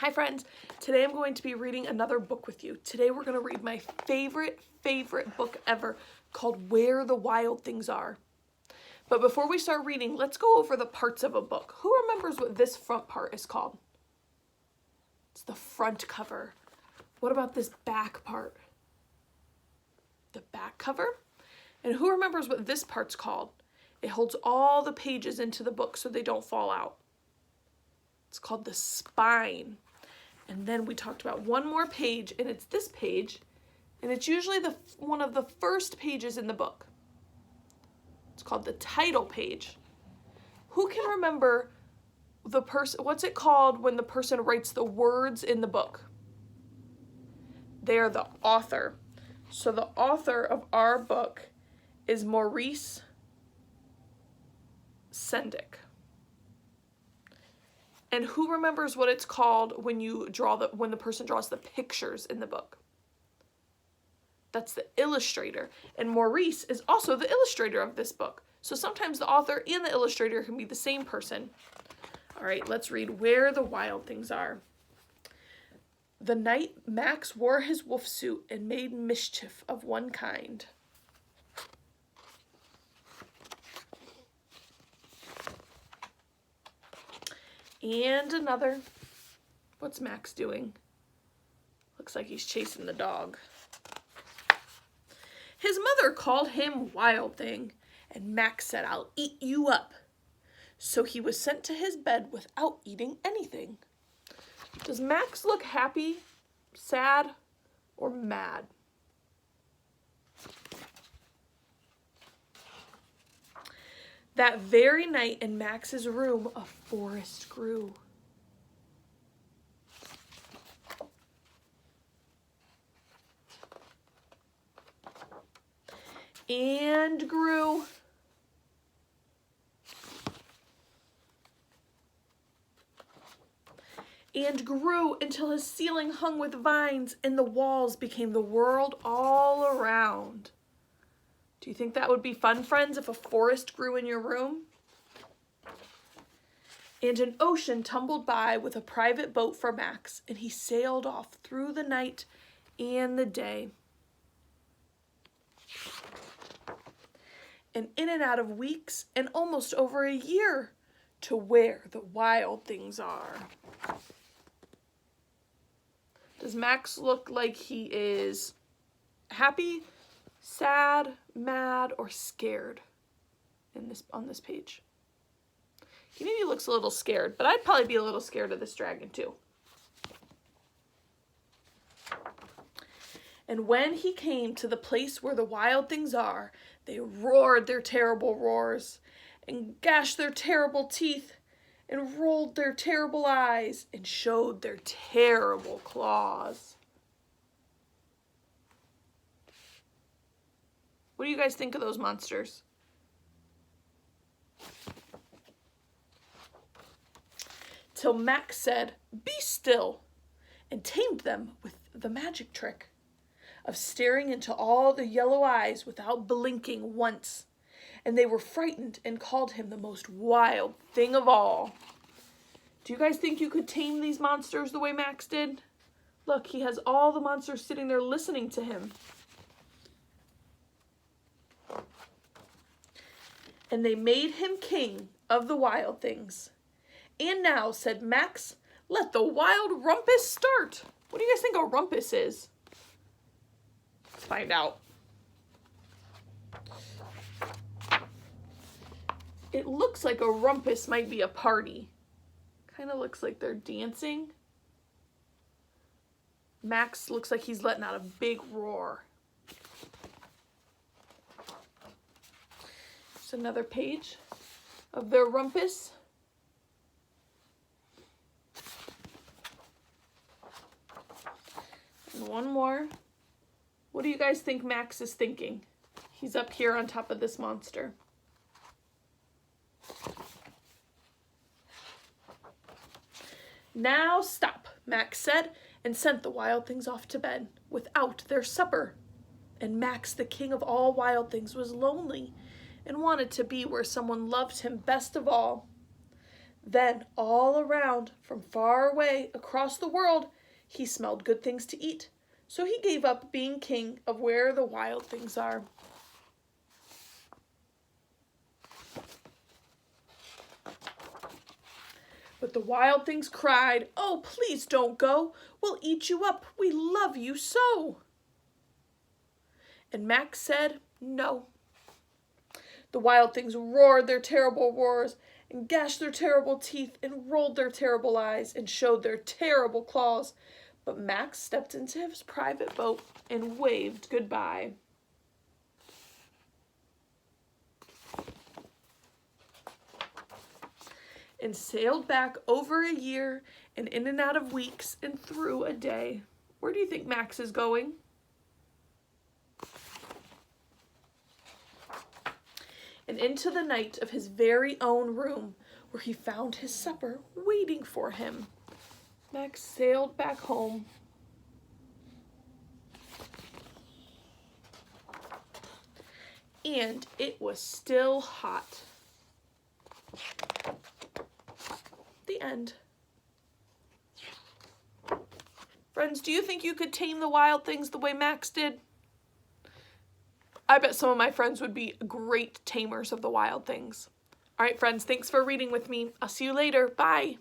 Hi friends, today I'm going to be reading another book with you. Today we're going to read my favorite book ever called Where the Wild Things Are. But before we start reading, let's go over the parts of a book. Who remembers what this front part is called? It's the front cover. What about this back part? The back cover? And who remembers what this part's called? It holds all the pages into the book so they don't fall out. It's called the spine. And then we talked about one more page, and it's this page, and it's usually one of the first pages in the book. It's called the title page. Who can remember what's it called when the person writes the words in the book? They are the author. So the author of our book is Maurice Sendak. And who remembers what it's called when the person draws the pictures in the book? That's the illustrator. And Maurice is also the illustrator of this book. So sometimes the author and the illustrator can be the same person. All right, let's read Where the Wild Things Are. The night Max wore his wolf suit and made mischief of one kind. And another. What's Max doing? Looks like he's chasing the dog. His mother called him Wild Thing, and Max said, "I'll eat you up." So he was sent to his bed without eating anything. Does Max look happy, sad, or mad? That very night in Max's room, a forest grew. And grew. And grew until his ceiling hung with vines and the walls became the world all around. Do you think that would be fun, friends, if a forest grew in your room? And an ocean tumbled by with a private boat for Max, and he sailed off through the night and the day. And in and out of weeks and almost over a year to where the wild things are. Does Max look like he is happy, sad, mad, or scared on this page? He maybe looks a little scared, but I'd probably be a little scared of this dragon too. And when he came to the place where the wild things are, they roared their terrible roars, and gashed their terrible teeth, and rolled their terrible eyes, and showed their terrible claws. What do you guys think of those monsters? Till Max said, "Be still," and tamed them with the magic trick of staring into all the yellow eyes without blinking once. And they were frightened and called him the most wild thing of all. Do you guys think you could tame these monsters the way Max did? Look, he has all the monsters sitting there listening to him. And they made him king of the wild things. And now, said Max, let the wild rumpus start. What do you guys think a rumpus is? Let's find out. It looks like a rumpus might be a party. Kind of looks like they're dancing. Max looks like he's letting out a big roar. There's another page of their rumpus. And one more. What do you guys think Max is thinking? He's up here on top of this monster. Now stop, Max said, and sent the wild things off to bed without their supper. And Max, the king of all wild things, was lonely and wanted to be where someone loved him best of all. Then, all around, from far away, across the world, he smelled good things to eat. So he gave up being king of where the wild things are. But the wild things cried, "Oh, please don't go. We'll eat you up. We love you so." And Max said, "No." The wild things roared their terrible roars and gashed their terrible teeth and rolled their terrible eyes and showed their terrible claws. But Max stepped into his private boat and waved goodbye. And sailed back over a year and in and out of weeks and through a day. Where do you think Max is going? And into the night of his very own room, where he found his supper waiting for him. Max sailed back home. And it was still hot. The end. Friends, do you think you could tame the wild things the way Max did? I bet some of my friends would be great tamers of the wild things. All right, friends, thanks for reading with me. I'll see you later. Bye.